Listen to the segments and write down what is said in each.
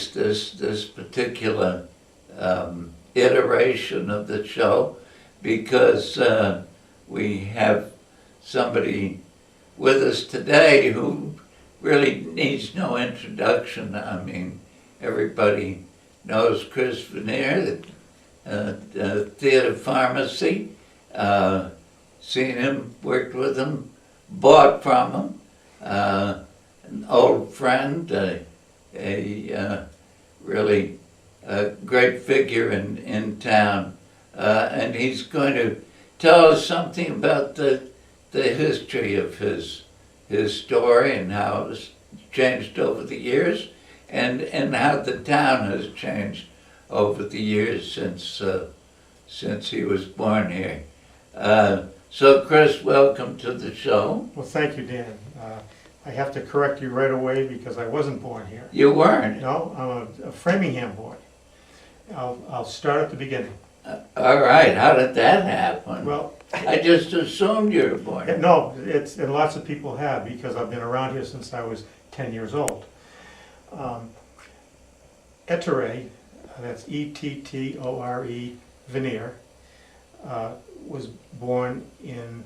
nice, this particular iteration of the show, because we have somebody with us today who really needs no introduction. I mean, everybody knows Chris Venier, the TheatrePharmacy. Seen him, worked with him, bought from him. An old friend, a really great figure in town. And he's going to tell us something about the history of his story and how it's changed over the years, and how the town has changed over the years since he was born here. So Chris, welcome to the show. Well, thank you, Dan. I have to correct you right away because I wasn't born here. You weren't? No, I'm a Framingham boy. I'll start at the beginning. All right, how did that happen? Well, I just assumed you were born. no, and lots of people have, because I've been around here since I was 10 years old. Ettore, that's E-T-T-O-R-E, Venier, was born in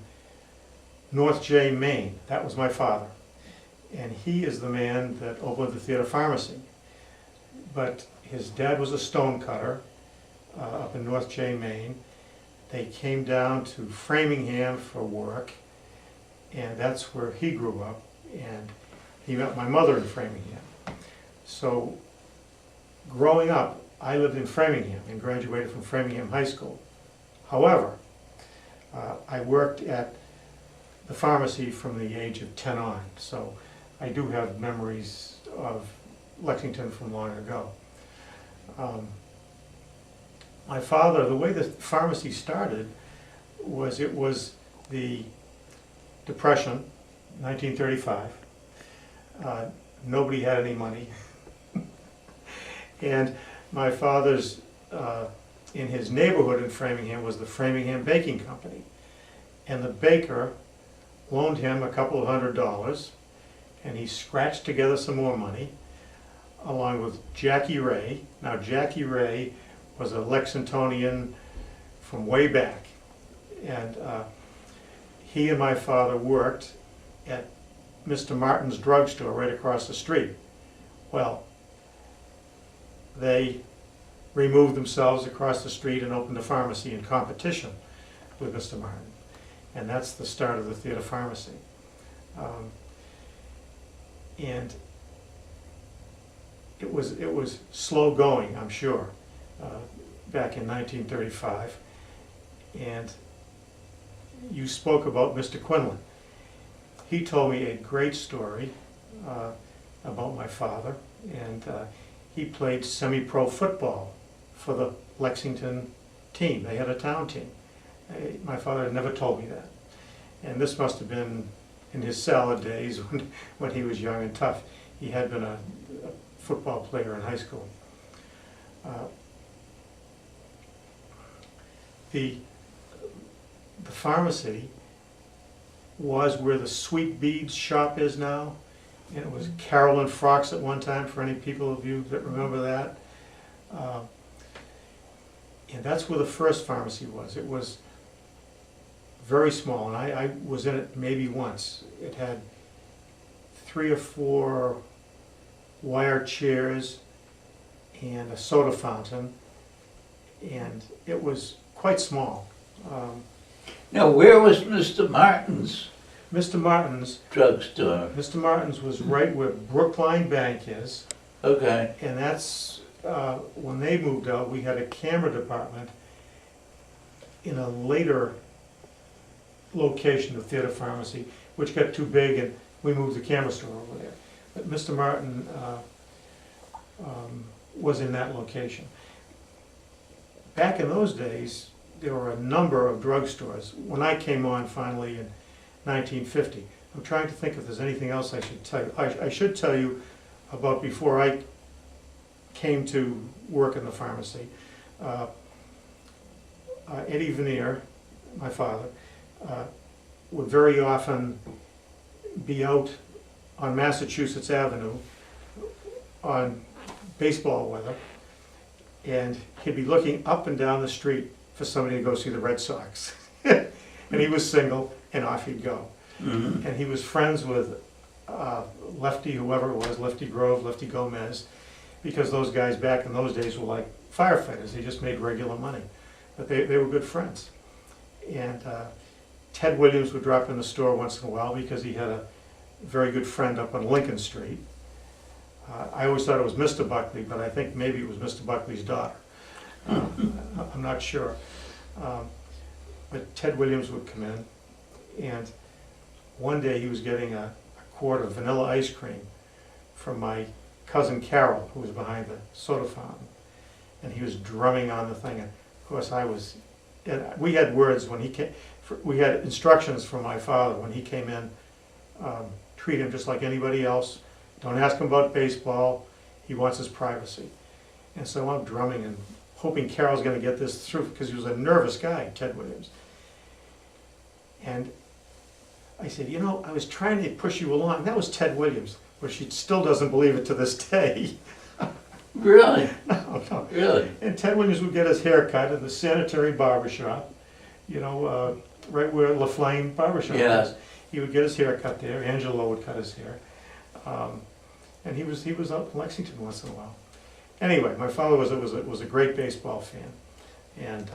North J, Maine. That was my father. And he is the man that opened the TheatrePharmacy. But his dad was a stone cutter up in North J, Maine. They came down to Framingham for work, and that's where he grew up. And he met my mother in Framingham. So growing up, I lived in Framingham and graduated from Framingham High School. However, I worked at the pharmacy from the age of 10 on, so I do have memories of Lexington from long ago. My father, the way the pharmacy started was, it was the Depression, 1935. Nobody had any money. And my father's, in his neighborhood in Framingham, was the Framingham Baking Company. And the baker loaned him a couple of $100, and he scratched together some more money, along with Jackie Ray. Now, Jackie Ray was a Lexingtonian from way back, and he and my father worked at Mr. Martin's drugstore right across the street. Well, they removed themselves across the street and opened a pharmacy in competition with Mr. Martin. And that's the start of the TheatrePharmacy. And it was slow going, I'm sure, back in 1935. And you spoke about Mr. Quinlan. He told me a great story about my father, and he played semi-pro football for the Lexington team. They had a town team. My father had never told me that. And this must have been in his salad days when he was young and tough. He had been a football player in high school. The pharmacy was where the Sweet Beads shop is now. And it was Carolyn Frocks at one time, for any people of you that remember that. And that's where the first pharmacy was. It was very small, and I was in it maybe once. It had 3 or 4 wire chairs and a soda fountain, and it was quite small. Now, where was Mr. Martin's Mr. Martin's drugstore? Mr. Martin's was right where Brookline Bank is. Okay. And that's, when they moved out, we had a camera department in a later location of TheatrePharmacy, which got too big, and we moved the camera store over there. But Mr. Martin was in that location. Back in those days, there were a number of drugstores. When I came on finally in 1950, I'm trying to think if there's anything else I should tell you. I should tell you about before I came to work in the pharmacy. Eddie Venier, my father, would very often be out on Massachusetts Avenue on baseball weather, and he'd be looking up and down the street for somebody to go see the Red Sox. And he was single, and off he'd go. Mhm. And he was friends with Lefty, whoever it was, Lefty Grove, Lefty Gomez, because those guys back in those days were like firefighters. They just made regular money. But they were good friends. And Ted Williams would drop in the store once in a while because he had a very good friend up on Lincoln Street. I always thought it was Mr. Buckley, but I think maybe it was Mr. Buckley's daughter. I'm not sure. But Ted Williams would come in, and one day he was getting a quart of vanilla ice cream from my cousin Carol, who was behind the soda fountain. And he was drumming on the thing. And of course, and we had words when he came, we had instructions from my father when he came in, treat him just like anybody else. Don't ask him about baseball. He wants his privacy. And so I'm drumming and hoping Carol's going to get this through, because he was a nervous guy, Ted Williams. And I said, you know, I was trying to push you along. That was Ted Williams. Well, she still doesn't believe it to this day. Really? No. Really? And Ted Williams would get his hair cut in the sanitary barber shop, you know, right where LaFlame barbershop is. He would get his hair cut there. Angelo would cut his hair. And he was out in Lexington once in a while. Anyway, my father was a great baseball fan. And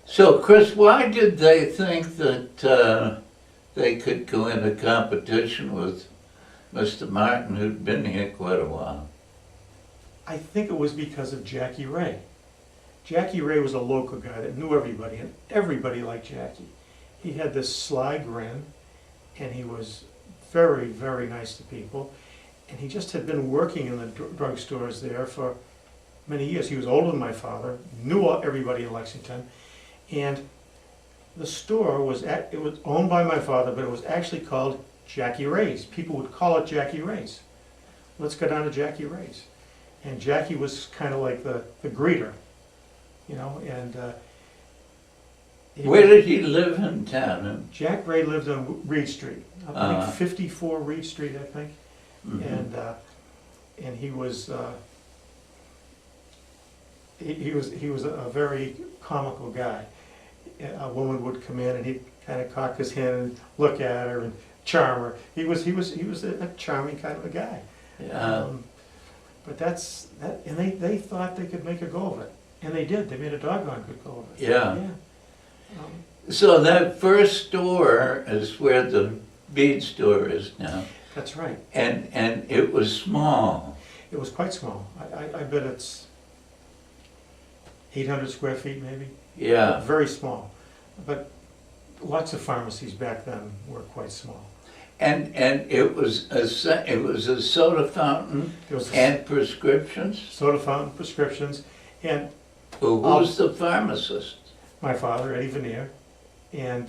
So, Chris, why did they think that they could go into competition with Mr. Martin, who'd been here quite a while? I think it was because of Jackie Ray. Jackie Ray was a local guy that knew everybody, and everybody liked Jackie. He had this sly grin, and he was very, very nice to people. And he just had been working in the drugstores there for many years. He was older than my father, knew everybody in Lexington, and the store was it was owned by my father, but it was actually called Jackie Ray's. People would call it Jackie Ray's. Let's go down to Jackie Ray's. And Jackie was kind of like the greeter, you know, and Where did he live in town? Jack Ray lived on Reed Street, I think 54 Reed Street, I think. Mhm. And he was a very comical guy. A woman would come in and he'd kind of cock his head and look at her and charm her. He was a charming kind of a guy. But and they thought they could make a go of it, and they did. They made a doggone good go of it. Yeah. So that first store is where the bead store is now. That's right. And it was small. It was quite small. I bet it's 800 square feet maybe. Yeah. Very small. But lots of pharmacies back then were quite small. And it was a soda fountain There was and prescriptions. soda fountain, prescriptions, and Who was the pharmacist? my father, Eddie Venier, and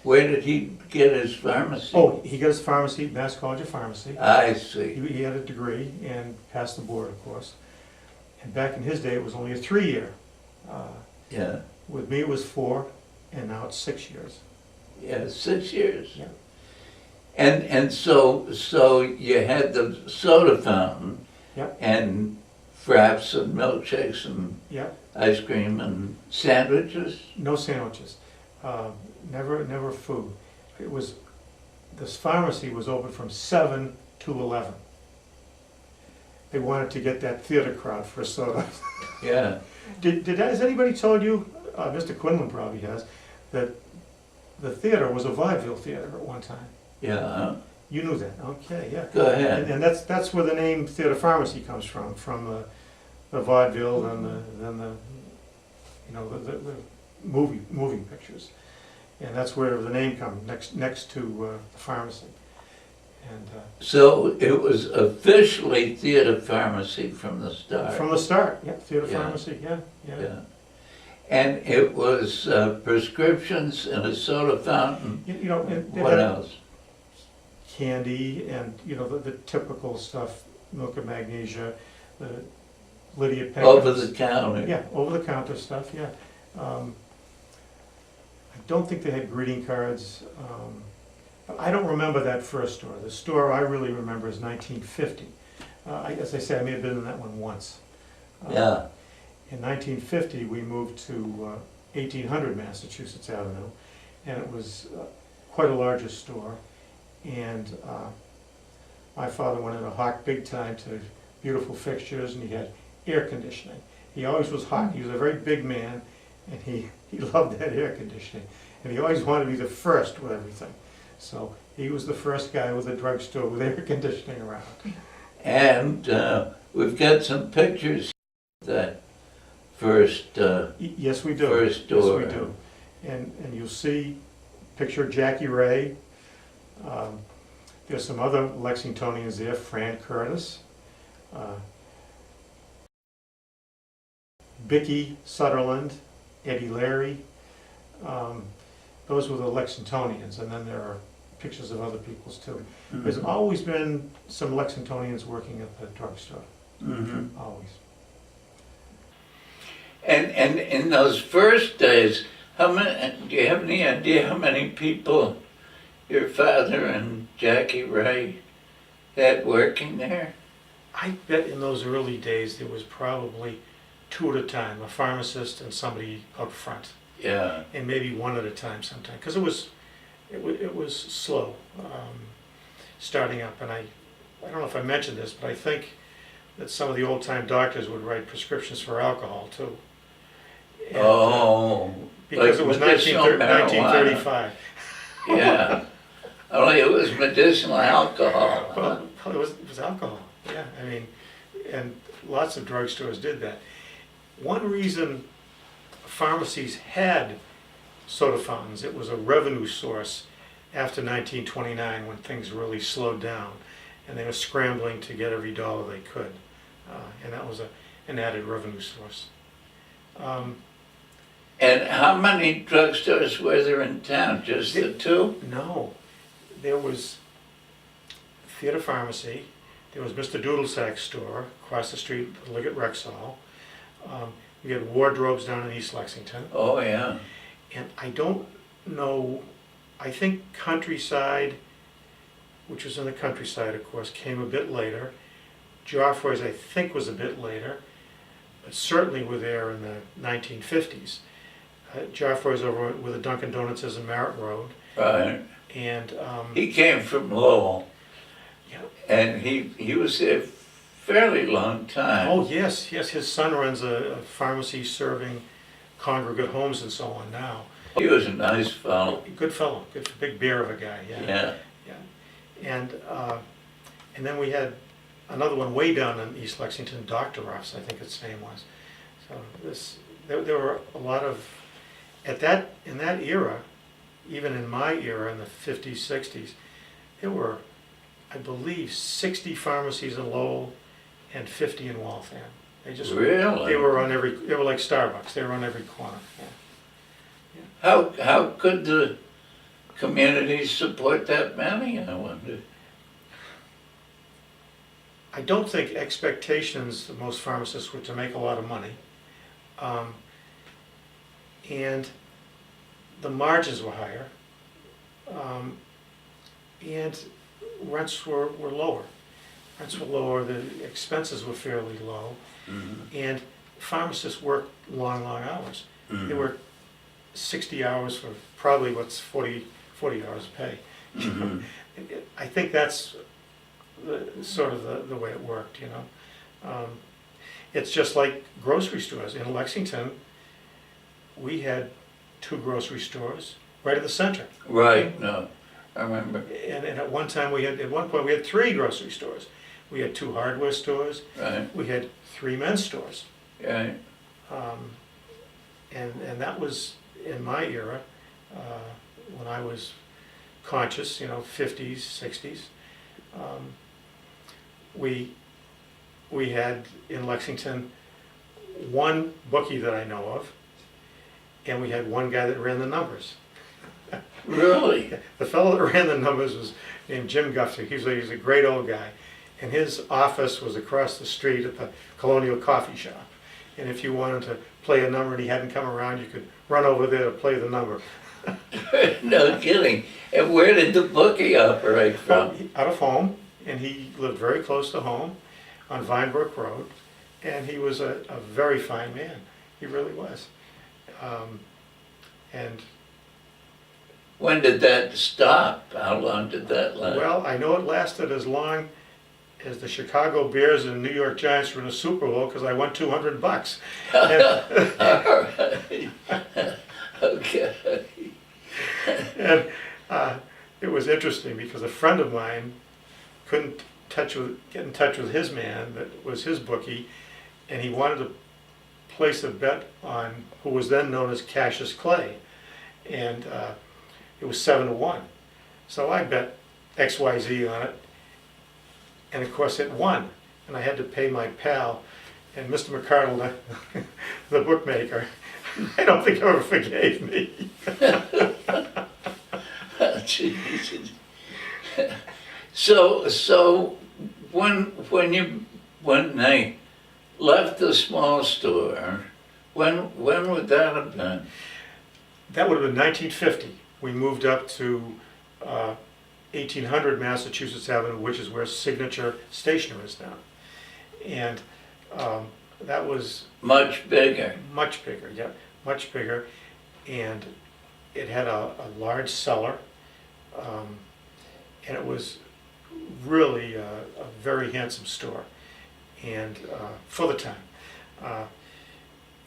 Where did he get his pharmacy? he got his pharmacy, Mass College of Pharmacy. I see. He had a degree and passed the board, of course. And back in his day, it was only a 3-year. Yeah. With me, it was 4, and now it's 6 years. Yeah, 6 years. Yeah. And so you had the soda fountain. Yep. And fraps and milkshakes and Yep. ice cream and sandwiches. No sandwiches. Never food. This pharmacy was open from 7 to 11. They wanted to get that theater crowd for a soda. Yeah. Has anybody told you, Mr. Quinlan probably has, that the theater was a vaudeville theater at one time? Yeah. You knew that, okay, yeah. Go ahead. And that's where the name TheatrePharmacy comes from the vaudeville and the movie pictures. And that's where the name comes, next to the pharmacy. And So it was officially Theatre Pharmacy from the start. from the start, yeah, Yeah. TheatrePharmacy, yeah. Yeah. And it was prescriptions and a soda fountain. You know, it What had else? candy and, you know, the typical stuff, milk and magnesia, the Lydia Pickens. Over the counter. Yeah, over the counter stuff, yeah. I don't think they had greeting cards. But I don't remember that first store. The store I really remember is 1950. As I say, I may have been in that one once. Yeah. In 1950, we moved to 1800 Massachusetts Avenue, and it was quite a larger store. And my father wanted to hawk big time to beautiful fixtures, and he had air conditioning. He always was hot. He was a very big man, and he loved that air conditioning. And he always wanted to be the first with everything. So he was the first guy with a drugstore with air conditioning around. And we've got some pictures of that first, Yes, we do. first door. Yes, we do. And you'll see picture of Jackie Ray. There's some other Lexingtonians there, Fran Curtis, Bicky Sutherland, Eddie Larry. Those were the Lexingtonians, and then there are pictures of other people's too. There's always been some Lexingtonians working at the drugstore, Mm-hmm. always. And in those first days, how many? Do you have any idea how many people your father and Jackie Ray had working there? I bet in those early days there was probably two at a time, a pharmacist and somebody up front, Yeah. and maybe one at a time sometimes, because it was slow starting up. And I don't know if I mentioned this, but I think that some of the old time doctors would write prescriptions for alcohol too. And, because like it was medicinal 1935. Yeah. Only it was medicinal alcohol. Well, it was alcohol. Yeah, I mean, and lots of drugstores did that. One reason pharmacies had soda fountains, it was a revenue source after 1929 when things really slowed down, and they were scrambling to get every dollar they could, and that was an added revenue source. And how many drugstores were there in town? Just the two? No, there was TheatrePharmacy, there was Mr. Doodlesack's store across the street, Liggett Rexall. We had wardrobes down in East Lexington. Oh, yeah. And I don't know, I think Countryside, which was in the countryside, of course, came a bit later. Joffrey's, I think, was a bit later, but certainly were there in the 1950s. Joffrey's over where the Dunkin' Donuts is in Merritt Road. Right. And He came from Lowell. yeah. And he was there a fairly long time. Oh, yes, yes, his son runs a pharmacy serving congregate homes and so on now. He was a nice fellow. Good fellow, good, big bear of a guy, yeah. Yeah. And then we had another one way down in East Lexington, Dr. Ruff's, I think its name was. So there were a lot of, in that era, even in my era in the 50s, 60s, there were, I believe, 60 pharmacies in Lowell and 50 in Waltham. Really? They were like Starbucks, they were on every corner. Yeah. How could the community support that many, I wonder? I don't think expectations of most pharmacists were to make a lot of money. And the margins were higher. And rents were lower. Rents were lower, the expenses were fairly low. Mm-hmm. And pharmacists worked long hours. Mm-hmm. They worked 60 hours for probably what's 40 hours pay. Mm-hmm. I think that's sort of the way it worked, you know. It's just like grocery stores. In Lexington, we had 2 grocery stores right in the center. Right, no, I remember. And at one point we had 3 grocery stores. We had 2 hardware stores. Right. We had 3 men's stores. Yeah. And that was in my era, when I was conscious, you know, 50s, 60s. We had in Lexington 1 bookie that I know of, and we had 1 guy that ran the numbers. Really? The fellow that ran the numbers was named Jim Guthrie. He was a great old guy, and his office was across the street at the Colonial Coffee Shop. And if you wanted to play a number and he hadn't come around, you could run over there to play the number. No kidding. And where did the bookie operate from? Out of home, and he lived very close to home on Vinebrook Road, and he was a very fine man. He really was. And When did that stop? How long did that last? well, I know it lasted as long as the Chicago Bears and New York Giants were in the Super Bowl because I won $200. Okay. And it was interesting because a friend of mine couldn't get in touch with his man that was his bookie, and he wanted to place a bet on who was then known as Cassius Clay, and it was 7-1. So I bet XYZ on it, and of course it won, and I had to pay my pal, and Mr. McCardle, the bookmaker, I don't think ever forgave me. Jesus. So when they left the small store, when would that have been? That would have been 1950. We moved up to 1800 Massachusetts Avenue, which is where Signature Stationer is now. And that was Much bigger. much bigger, yeah, much bigger. And it had a large cellar. And it was really a very handsome store, and for the time.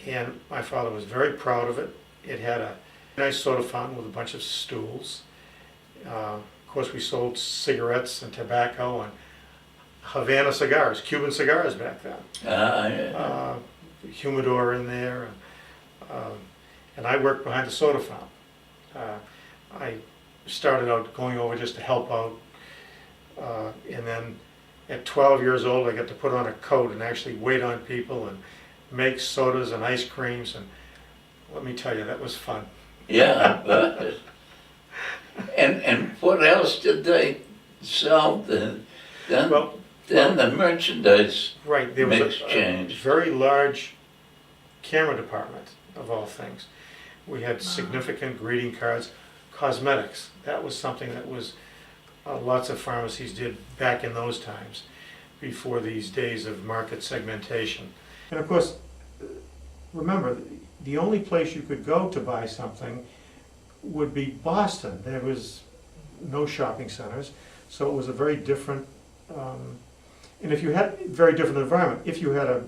And my father was very proud of it. It had a nice soda fountain with a bunch of stools. Of course, we sold cigarettes and tobacco and Havana cigars, Cuban cigars back then. Yeah. Humidor in there. And I worked behind the soda fountain. I started out going over just to help out. And then at 12 years old, I got to put on a coat and actually wait on people and make sodas and ice creams. And let me tell you, that was fun. Yeah, but, and what else did they sell then? Then the merchandise Right, there was mix a changed. very large camera department, of all things. We had significant greeting cards, cosmetics. That was something that was lots of pharmacies did back in those times, before these days of market segmentation. And of course, remember, the only place you could go to buy something would be Boston. There was no shopping centers, so it was a very different, and if you had a very different environment, if you had a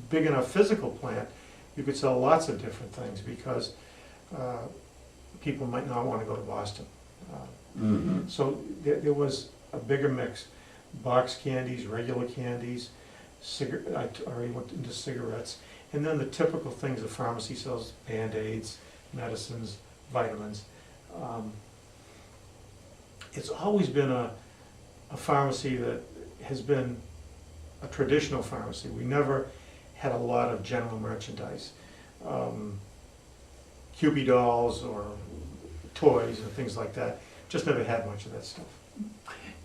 big enough physical plant, you could sell lots of different things because people might not want to go to Boston. So there was a bigger mix. Box candies, regular candies, I already went into cigarettes, and then the typical things the pharmacy sells: Band-Aids, medicines, vitamins. It's always been a pharmacy that has been a traditional pharmacy. We never had a lot of general merchandise. Cupid dolls or toys and things like that. Just never had much of that stuff.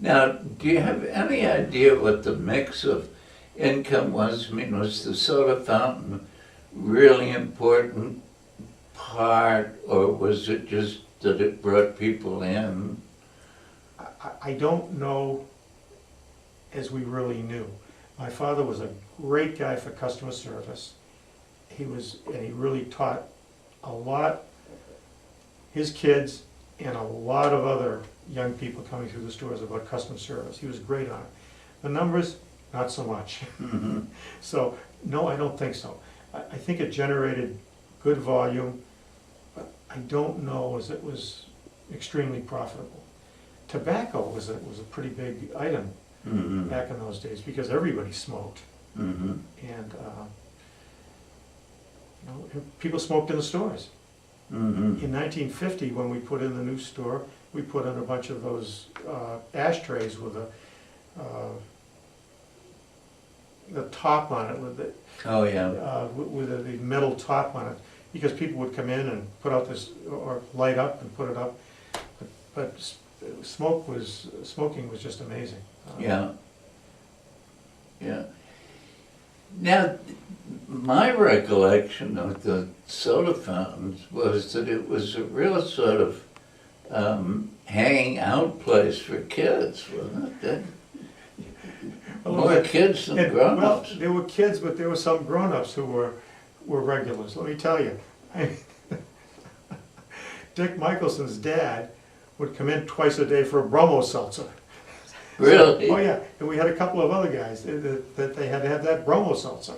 Now, do you have any idea what the mix of income was? I mean, was the soda fountain really important part, or was it just that it brought people in? I don't know as we really knew. My father was a great guy for customer service. He really taught a lot, his kids and a lot of other young people coming through the stores, about customer service. He was great on it. The numbers, not so much. So, no, I don't think so. I think it generated good volume, but I don't know as it was extremely profitable. Tobacco was a pretty big item back in those days because everybody smoked. And people smoked in the stores. In 1950, when we put in the new store, we put in a bunch of those ashtrays with the top on it, with the metal top on it, because people would come in and put out this, or light up and put it up. But smoking was just amazing. Yeah. Now, my recollection of the soda fountains was that it was a real sort of hanging out place for kids, wasn't it? More kids than Well, grown-ups. there were kids, but there were some grown-ups who were regulars, let me tell you. Dick Michelson's dad would come in twice a day for a bromo seltzer. Really? Oh, yeah, and we had a couple of other guys that they had to have that bromo seltzer.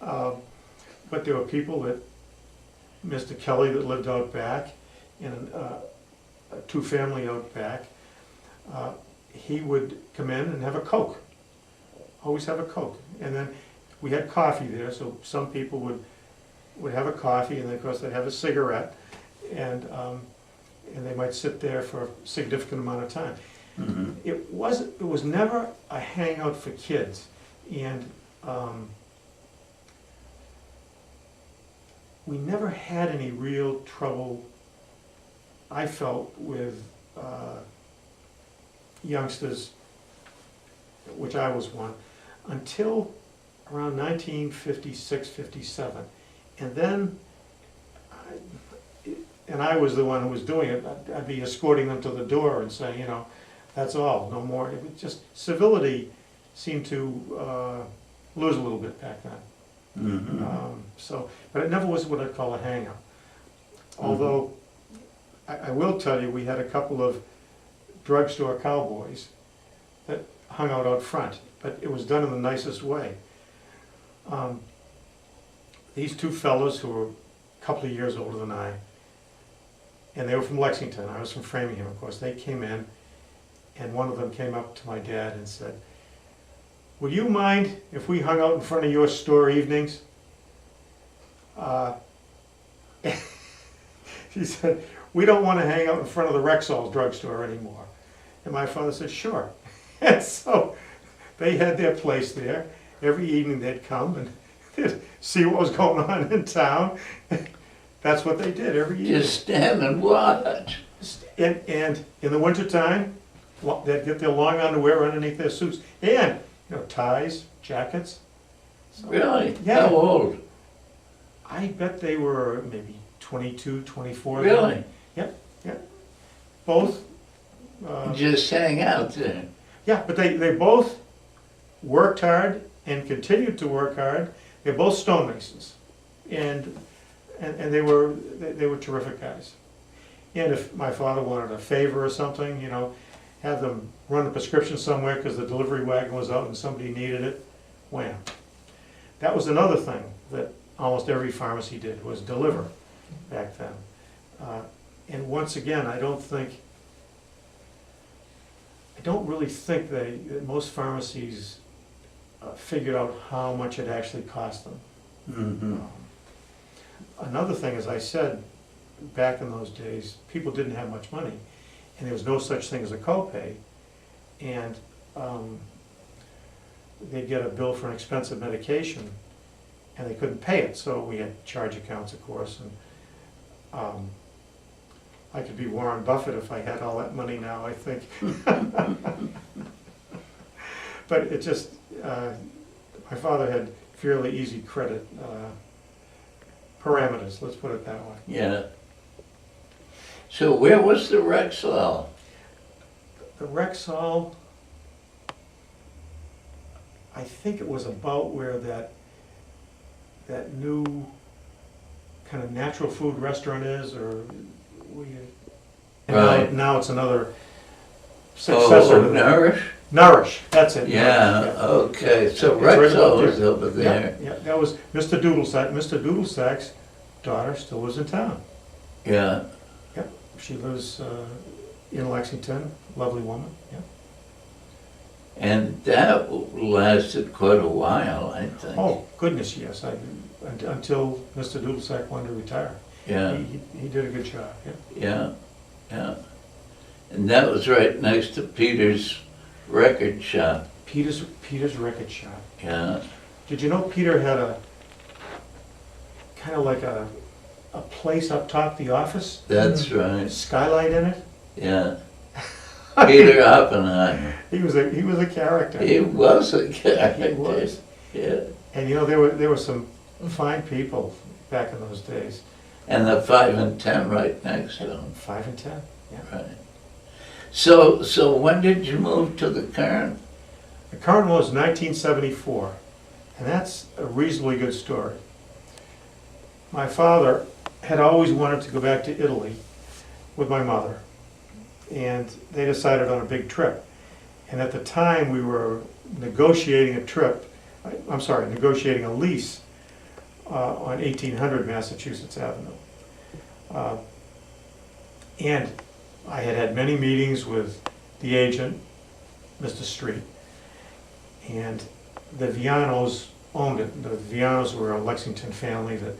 But there were people that, Mr. Kelly that lived out back, in a two-family out back, he would come in and have a Coke. Always have a Coke. And then we had coffee there, so some people would have a coffee, and then of course they'd have a cigarette, and they might sit there for a significant amount of time. Mhm. It was never a hangout for kids, and we never had any real trouble, I felt, with youngsters, which I was one, until around 1956, 57. And then, I was the one who was doing it, I'd be escorting them to the door and saying, you know, that's all, no more. It was just, civility seemed to lose a little bit back then. Mhm. But it never was what I'd call a hangout. Although, I will tell you, we had a couple of drugstore cowboys that hung out front, but it was done in the nicest way. These two fellows who were a couple of years older than I, and they were from Lexington, I was from Framingham, of course, they came in, and one of them came up to my dad and said, "Would you mind if we hung out in front of your store evenings?" He said, "We don't want to hang out in front of the Rexall drugstore anymore." And my father said, "Sure." And so they had their place there. Every evening they'd come and they'd see what was going on in town. That's what they did every evening. Just stand and watch. And in the wintertime, they'd get their long underwear underneath their suits. And, you know, ties, jackets. So, Really? Yeah. How old? I bet they were maybe 22, 24. Really? Yep. Both. Just hang out there. Yeah, but they both worked hard and continued to work hard. They're both stonemasons. And they were terrific guys. And if my father wanted a favor or something, you know, have them run a prescription somewhere because the delivery wagon was out and somebody needed it, wham. That was another thing that almost every pharmacy did, was deliver back then. And once again, I don't really think that most pharmacies figured out how much it actually cost them. Mm-hmm. Another thing, as I said, back in those days, people didn't have much money, and there was no such thing as a copay, and they'd get a bill for an expensive medication, and they couldn't pay it, so we had charge accounts, of course, and I could be Warren Buffett if I had all that money now, I think. But it just, my father had fairly easy credit parameters, let's put it that way. Yeah. So where was the Rexall? The Rexall, I think it was about where that new kind of natural food restaurant is, or and Right. now it's another successor Oh, to that. Nourish? Nourish, that's it. Yeah, okay, so It's right Rexall about there. was over there. Yeah, that was Mr. Doodlesack. Mr. Doodlesack's daughter still lives in town. Yeah, Yep, she lives in Lexington, lovely woman, yeah. and that lasted quite a while, I think. Oh, goodness, yes, until Mr. Doodlesack wanted to retire. Yeah, He did a good job, yeah. yeah. And that was right next to Peter's record shop. Peter's record shop. Yeah, Did you know Peter had a, kind of like a place up top the office? that's right, Skylight in it? yeah. Peter Oppenheimer. He was a character. He was a character. He was. Yeah. And you know, there were some fine people back in those days. And the 5 and 10 right next to him. 5 and 10, Right. So when did you move to the current? The current one was 1974, and that's a reasonably good story. My father had always wanted to go back to Italy with my mother, and they decided on a big trip. And at the time, we were negotiating negotiating a lease on 1800 Massachusetts Avenue. And I had had many meetings with the agent, Mr. Street, and the Vianos owned it. The Vianos were a Lexington family that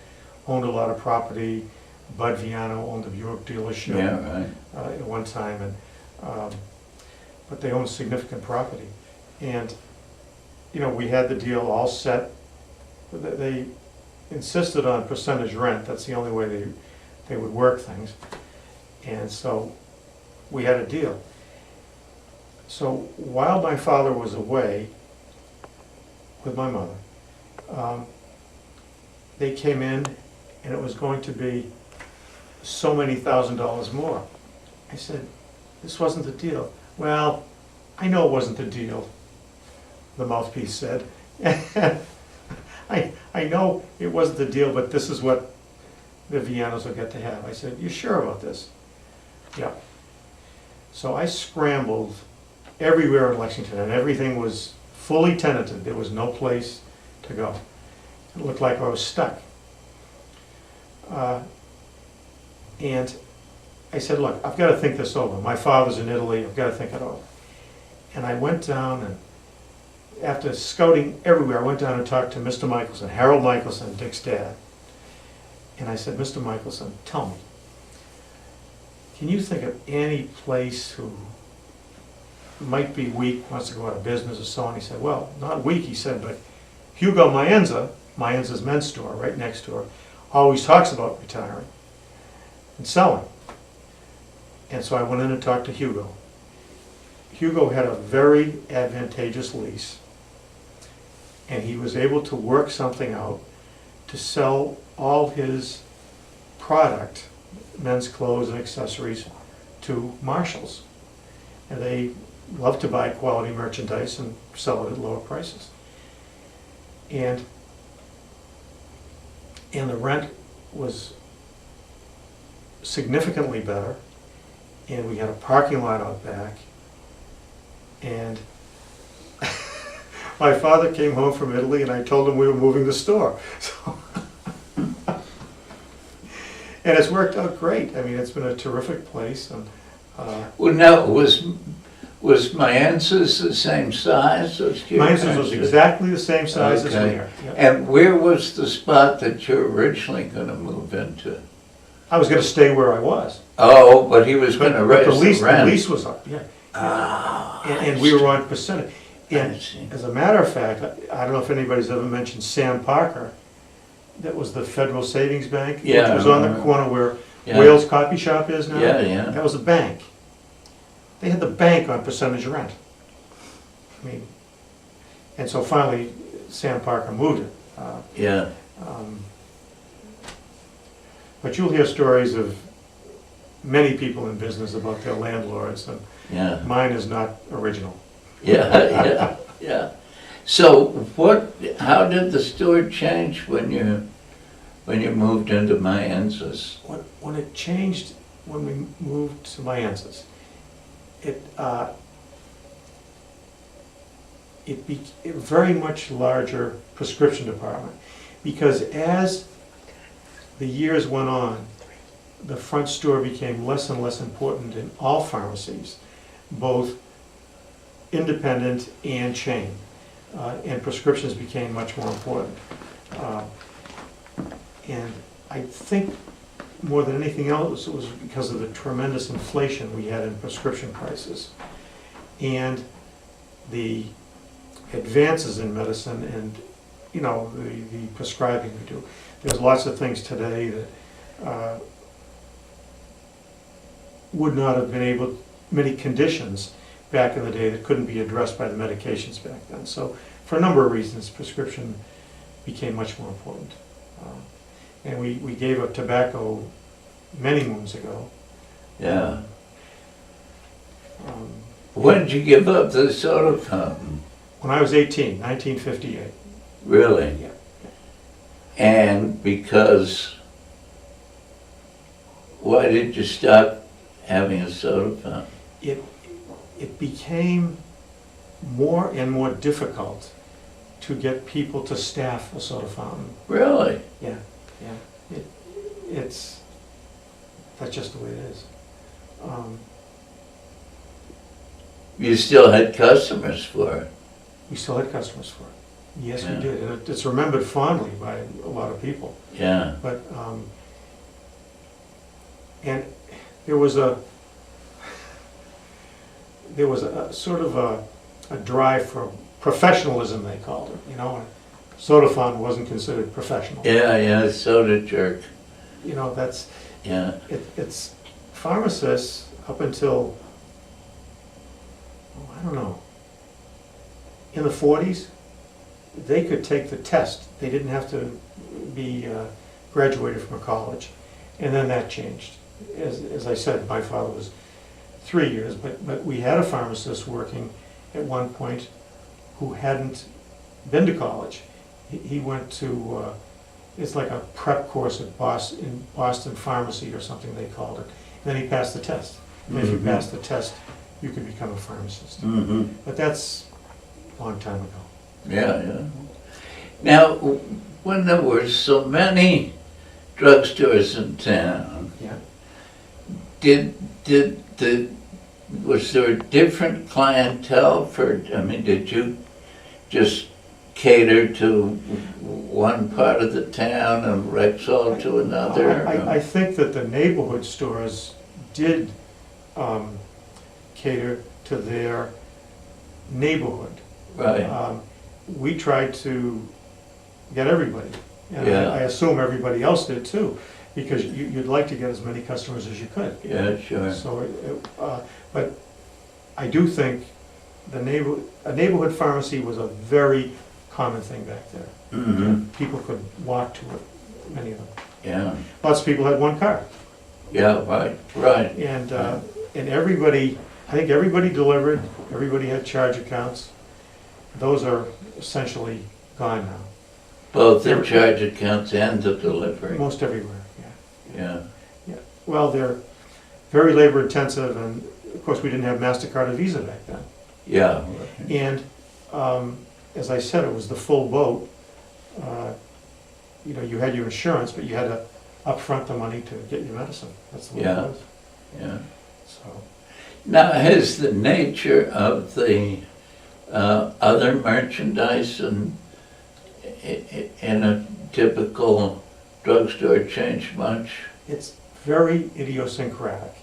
owned a lot of property. Bud Viano owned the Buick dealership Right. at one time, and but they owned significant property. And we had the deal all set. They insisted on percentage rent. That's the only way they would work things. And so we had a deal. So while my father was away with my mother, they came in, and it was going to be so many $1,000s more. I said, this wasn't the deal. Well, I know it wasn't the deal, the mouthpiece said. I know it wasn't the deal, but this is what the Vianos will get to have. I said, you sure about this? Yeah. So I scrambled everywhere in Lexington, and everything was fully tenanted. There was no place to go. It looked like I was stuck. And I said, look, I've got to think this over. My father's in Italy, I've got to think it over. And I went down, and after scouting everywhere, I went down and talked to Mr. Michelson, Harold Michelson, Dick's dad. And I said, Mr. Michelson, tell me, can you think of any place who might be weak, wants to go out of business or so on? He said, well, not weak, he said, but Hugo Maenza's men's store right next door, always talks about retiring and selling. And so I went in and talked to Hugo. Hugo had a very advantageous lease, and he was able to work something out to sell all his product, men's clothes and accessories, to Marshalls. And they love to buy quality merchandise and sell it at lower prices. And the rent was significantly better, and we had a parking lot out back. And my father came home from Italy, and I told him we were moving the store. So and it's worked out great. I mean, it's been a terrific place. And Well, now, was Maenza's the same size as you? Maenza's was exactly the same size as Okay. Venier. Yep. And where was the spot that you were originally going to move into? I was going to stay where I was. Oh, but he was going to raise the rent. The lease was up, yeah. Ah, And we were on percentage. I And see. as a matter of fact, I don't know if anybody's ever mentioned Sam Parker. That was the Federal Savings Bank, Yeah, which was on the corner where Yeah. Wales Copy Shop is now. Yeah. That was a bank. They had the bank on percentage rent. I mean, and so finally, Sam Parker moved it. Yeah. But you'll hear stories of many people in business about their landlords, and Yeah. mine is not original. Yeah. So how did the store change when you moved into Maenza's? When it changed, when we moved to Maenza's, it became a very much larger prescription department, because as the years went on, the front store became less and less important in all pharmacies, both independent and chain, and prescriptions became much more important. And I think more than anything else, it was because of the tremendous inflation we had in prescription prices and the advances in medicine, and the prescribing we do. There's lots of things today that would not have been able, many conditions back in the day that couldn't be addressed by the medications back then. So for a number of reasons, prescription became much more important. And we gave up tobacco many moons ago. Yeah. When did you give up the soda fountain? When I was 18, 1958. Really? Yeah. And because, why did you stop having a soda fountain? It became more and more difficult to get people to staff a soda fountain. Really? Yeah. That's just the way it is. You still had customers for it? We still had customers for it. Yes, Yeah. we did. And it's remembered fondly by a lot of people. Yeah. But, and there was a sort of a drive for professionalism, they called it, you know. Soda fountain wasn't considered professional. Yeah, soda jerk. You know, that's, Yeah. it's pharmacists up until, oh, I don't know, in the 40s, they could take the test. They didn't have to be graduated from a college. And then that changed. As I said, my father was 3 years, but we had a pharmacist working at one point who hadn't been to college. He went to, it's like a prep course at Boston Pharmacy or something they called it. And then he passed the test. And if you passed the test, you could become a pharmacist. Mm-hmm. But that's a long time ago. Yeah. Now, when there were so many drugstores in town, Yeah. was there a different clientele did you just cater to one part of the town and Rexall to another? I think that the neighborhood stores did cater to their neighborhood. Right. We tried to get everybody, and Yeah. I assume everybody else did too, because you'd like to get as many customers as you could. Yeah, sure. So, but I do think a neighborhood pharmacy was a very common thing back there. Mm-hmm. People could walk to it, many of them. Yeah. Lots of people had one car. Yeah, right. And everybody, I think everybody delivered, everybody had charge accounts. Those are essentially gone now. Both the charge accounts and the delivery. Most everywhere, Yeah. Well, they're very labor intensive, and of course, we didn't have MasterCard or Visa back then. Yeah. And as I said, it was the full boat. You know, you had your insurance, but you had to upfront the money to get your medicine. That's the way it was. Yeah. So, Now, has the nature of the other merchandise in a typical drugstore changed much? it's very idiosyncratic.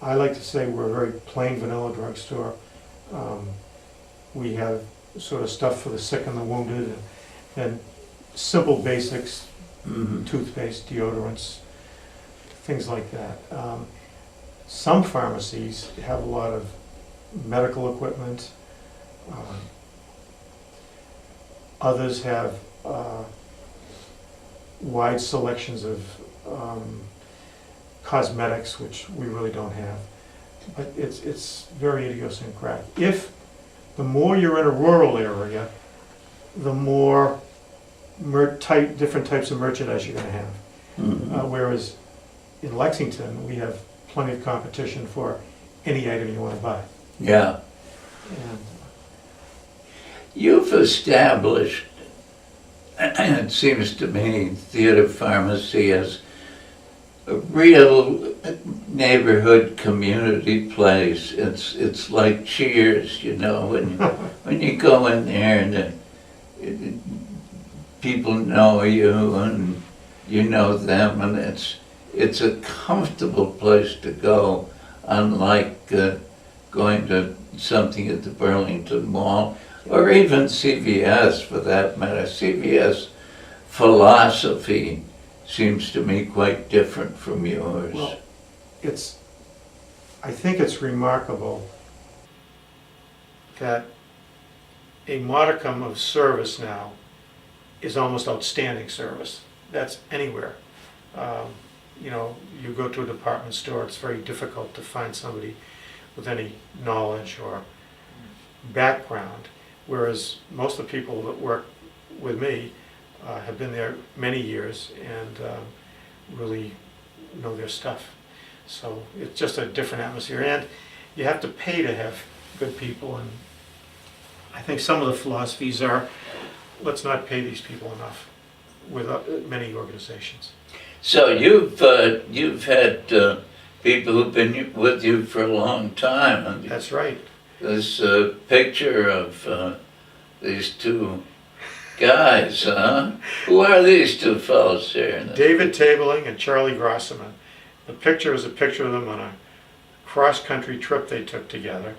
I like to say we're a very plain vanilla drugstore. We have sort of stuff for the sick and the wounded, and simple basics, Mm-hmm. toothpaste, deodorants, things like that. Some pharmacies have a lot of medical equipment. Others have wide selections of cosmetics, which we really don't have. But it's very idiosyncratic. The more you're in a rural area, the more different types of merchandise you're going to have. Mm-hmm. Whereas in Lexington, we have plenty of competition for any item you want to buy. Yeah. And You've established, it seems to me, TheatrePharmacy as a real neighborhood community place. It's like Cheers, you know, when you go in there and people know you and you know them, and it's a comfortable place to go, unlike going to something at the Burlington Mall, or even CVS for that matter. CVS philosophy seems to me quite different from yours. well, I think it's remarkable that a modicum of service now is almost outstanding service. That's anywhere. You know, you go to a department store, it's very difficult to find somebody with any knowledge or background, whereas most of the people that work with me have been there many years and really know their stuff. So it's just a different atmosphere, and you have to pay to have good people, and I think some of the philosophies are, let's not pay these people enough with many organizations. So you've had people who've been with you for a long time. And That's right. this picture of these two guys, huh? Who are these two fellows here? David Tabling and Charlie Grosserman. The picture is a picture of them on a cross-country trip they took together.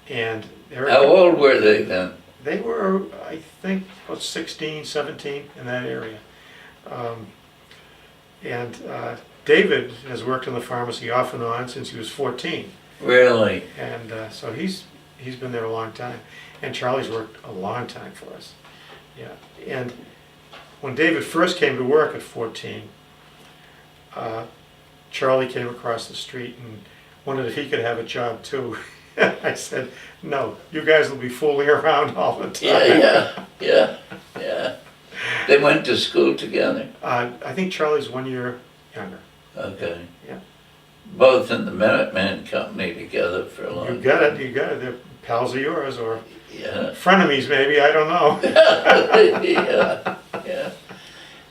And How old were they then? they were, I think, about 16, 17 in that area. David has worked in the pharmacy off and on since he was 14. Really? And so he's been there a long time. And Charlie's worked a long time for us. Yeah. And when David first came to work at 14, Charlie came across the street and wondered if he could have a job too. I said, no, you guys will be fooling around all the time. Yeah. They went to school together? I think Charlie's 1 year younger. Okay. Yeah. Both in the Minuteman Company together for a long time. You got it. They're pals of yours, or Yeah. frenemies maybe, I don't know. yeah.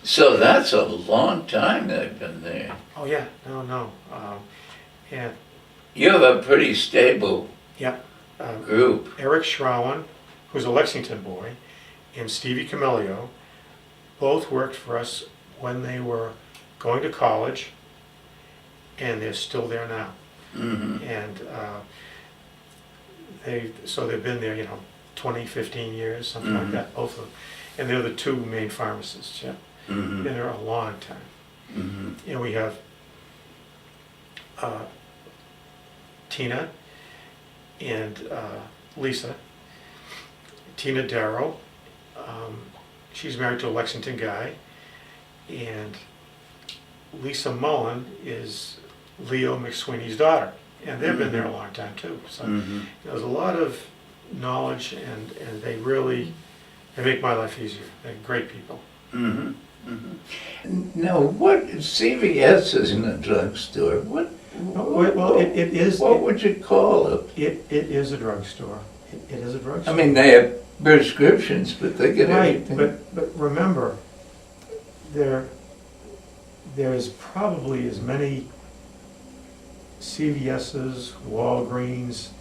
So that's a long time they've been there. Oh yeah, no. And You have a pretty stable yeah, group. Eric Schrauen, who's a Lexington boy, and Stevie Camilio both worked for us when they were going to college, and they're still there now. Mm-hmm. And they've been there, 20, 15 years, something like that, both of them. And they're the two main pharmacists, yeah. Mm-hmm. Been there a long time. Mm-hmm. And we have Tina and Lisa. Tina Darrow, she's married to a Lexington guy, and Lisa Mullen is Leo McSweeney's daughter, and they've been there a long time too. So there's a lot of knowledge, and they make my life easier. They're great people. Mm-hmm. Mm-hmm. Now, what CVS isn't a drugstore? What? Well, it is. What would you call it? It is a drugstore. It is a drugstore. I mean, they have prescriptions, but they get everything. But remember, there is probably as many CVS's, Walgreens,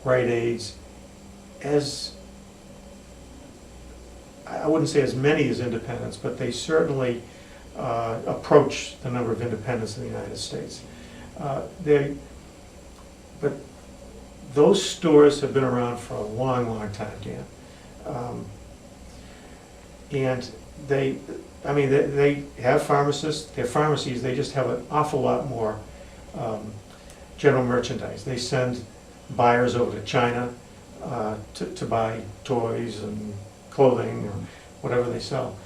Rite Aids as, I wouldn't say as many as independents, but they certainly approach the number of independents in the United States. But those stores have been around for a long, long time, Dan. And they have pharmacists, they're pharmacies, they just have an awful lot more general merchandise. They send buyers over to China to buy toys and clothing or whatever they sell.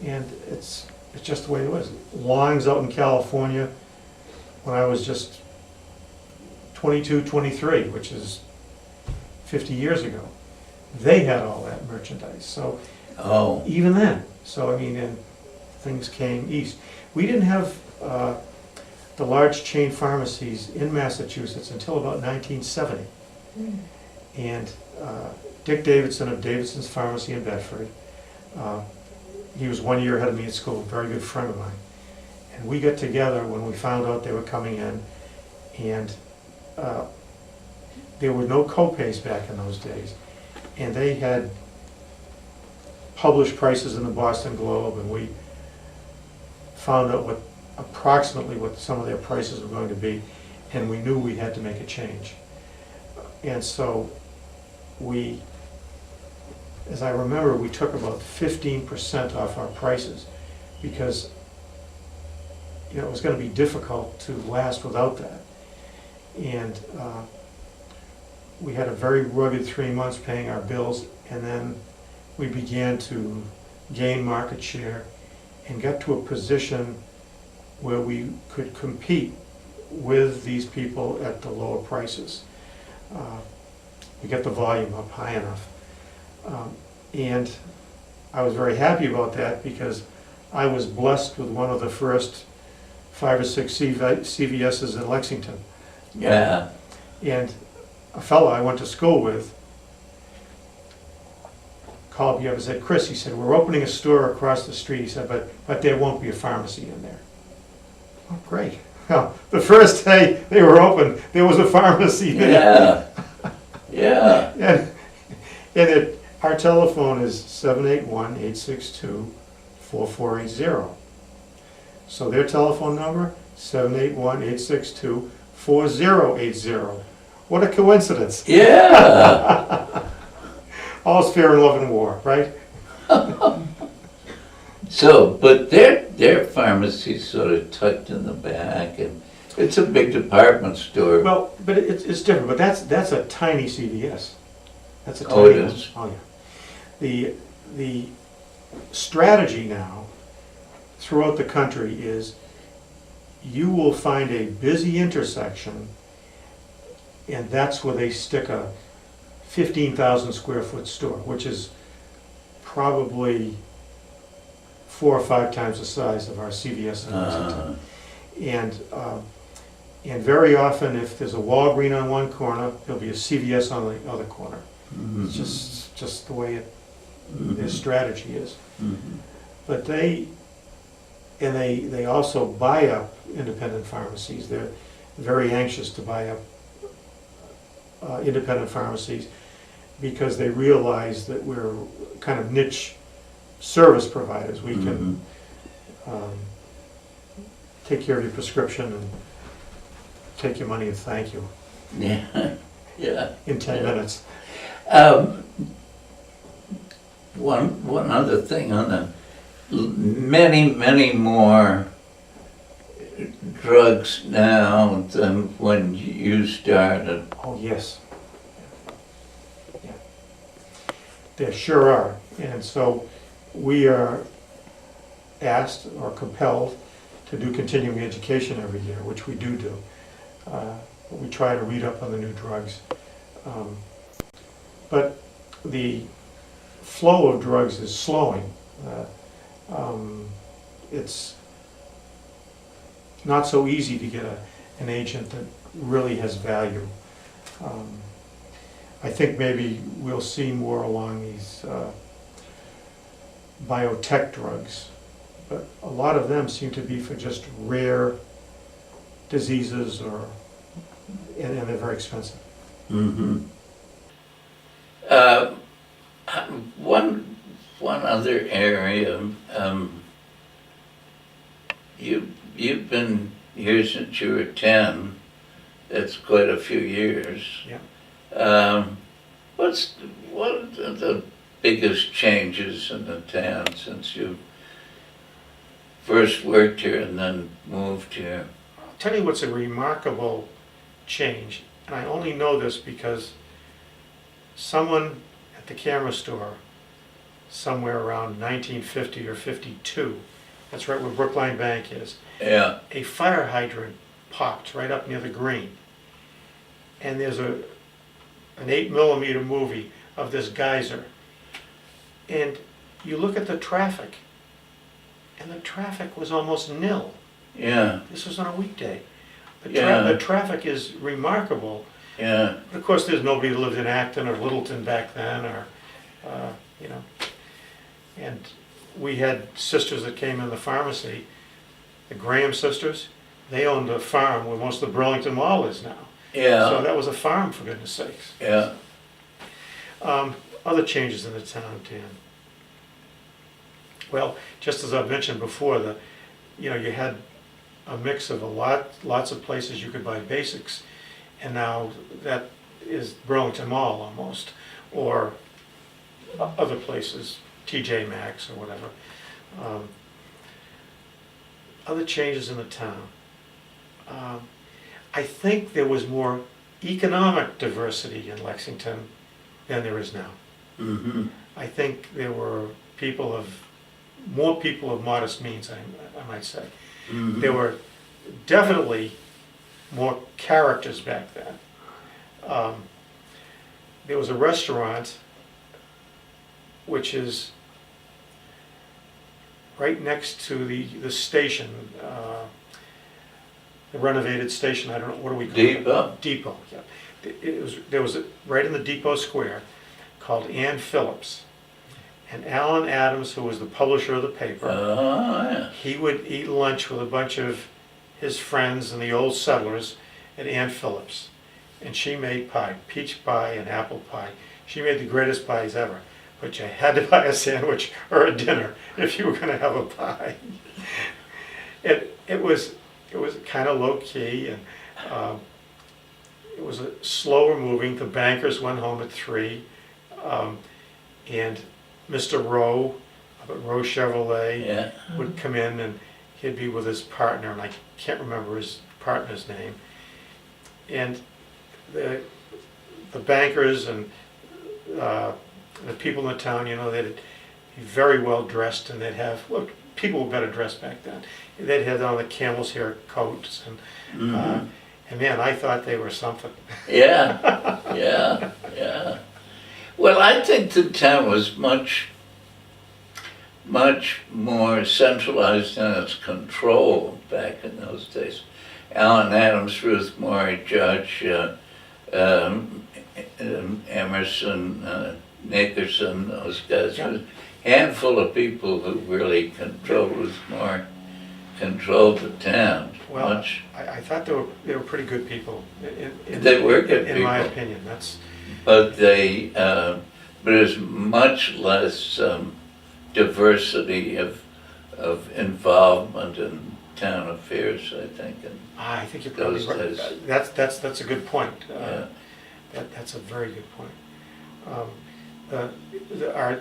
And it's just the way it was. Long's out in California when I was just 22, 23, which is 50 years ago. They had all that merchandise. So even then, and things came east. We didn't have the large chain pharmacies in Massachusetts until about 1970. And Dick Davidson of Davidson's Pharmacy in Bedford, he was 1 year ahead of me at school, a very good friend of mine. And we got together when we found out they were coming in, and there were no co-pays back in those days. And they had published prices in the Boston Globe, and we found out approximately what some of their prices were going to be, and we knew we had to make a change. And so as I remember, we took about 15% off our prices because it was going to be difficult to last without that. And we had a very rugged 3 months paying our bills, and then we began to gain market share and got to a position where we could compete with these people at the lower prices. we get the volume up high enough. And I was very happy about that because I was blessed with one of the first 5 or 6 CVS's in Lexington. Yeah. And a fellow I went to school with called me up and said, "Chris," he said, "we're opening a store across the street." He said, but there won't be a pharmacy in there. Oh, great. Well, the first day they were open, there was a pharmacy there. Yeah. Yeah. And our telephone is 781-862-4480. So their telephone number, 781-862-4080. What a coincidence. Yeah. All's fair in love and war, right? So, but their pharmacy's sort of tucked in the back, and it's a big department store. Well, but it's different, but that's a tiny CVS. That's a tiny Oh, it one. is? Oh, yeah. The strategy now throughout the country is you will find a busy intersection, and that's where they stick a 15,000 square foot store, which is probably 4 or 5 times the size of our CVS in Lexington. And very often, if there's a Walgreens on one corner, there'll be a CVS on the other corner. It's just the way their strategy is. But they also buy up independent pharmacies. They're very anxious to buy up independent pharmacies because they realize that we're kind of niche service providers. We can take care of your prescription and take your money and thank you Yeah. Yeah. in 10 minutes. One other thing on the many more drugs now than when you started. Oh, yes. Yeah. There sure are. And so we are asked or compelled to do continuing education every year, which we do. We try to read up on the new drugs. But the flow of drugs is slowing. It's not so easy to get an agent that really has value. I think maybe we'll see more along these biotech drugs, but a lot of them seem to be for just rare diseases, and they're very expensive. One other area, you've been here since you were 10. That's quite a few years. Yeah. What are the biggest changes in the town since you first worked here and then moved here? I'll tell you what's a remarkable change, and I only know this because someone at the camera store somewhere around 1950 or 52, that's right where Brookline Bank is, Yeah. a fire hydrant popped right up near the green. And there's an 8mm movie of this geyser. And you look at the traffic, and the traffic was almost nil. Yeah. This was on a weekday. Yeah. The traffic is remarkable. Yeah. But of course, there's nobody that lived in Acton or Littleton back then, or, you know. And we had sisters that came in the pharmacy, the Graham sisters. They owned a farm where most of the Burlington Mall is now. Yeah. So that was a farm, for goodness sakes. Yeah. Other changes in the town, Dan. Well, just as I've mentioned before, you had a mix of lots of places you could buy basics, and now that is Burlington Mall almost, or other places, TJ Maxx or whatever. Other changes in the town. I think there was more economic diversity in Lexington than there is now. I think there were more people of modest means, I might say. There were definitely more characters back then. there was a restaurant which is right next to the station, the renovated station. I don't know, what do we call Depot? it? Depot, yeah. There was right in the Depot Square called Ann Phillips. And Alan Adams, who was the publisher of the paper, Yeah. he would eat lunch with a bunch of his friends and the old settlers at Ann Phillips. And she made pie, peach pie and apple pie. She made the greatest pies ever. But you had to buy a sandwich or a dinner if you were going to have a pie. It was kind of low key, and it was a slower moving. The bankers went home at 3, and Mr. Rowe of Rowe Chevrolet Yeah. would come in, and he'd be with his partner, and I can't remember his partner's name. And the bankers and the people in the town, you know, they'd be very well dressed, and they'd have, look, people were better dressed back then. They'd have on the camel's hair coats, and man, I thought they were something. Yeah, yeah, yeah. Well, I think the town was much more centralized in its control back in those days. Alan Adams, Ruth Maury Judge, Emerson, Nickerson, those guys. Yeah. A handful of people who really controlled the town. Well, much. I thought they were pretty good people. They were good in my people. opinion. That's But there's much less diversity of involvement in town affairs, I think. I think you're probably Those right. days. That's a good point. Yeah. That's a very good point. Our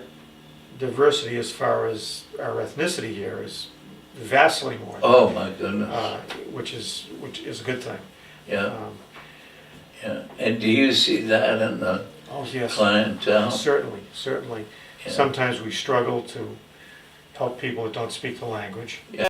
diversity as far as our ethnicity here is vastly more. Oh my goodness. Which is a good thing. Yeah. Yeah. And do you see that in the Oh yes, clientele? certainly. Yeah. Sometimes we struggle to help people that don't speak the language. Yeah.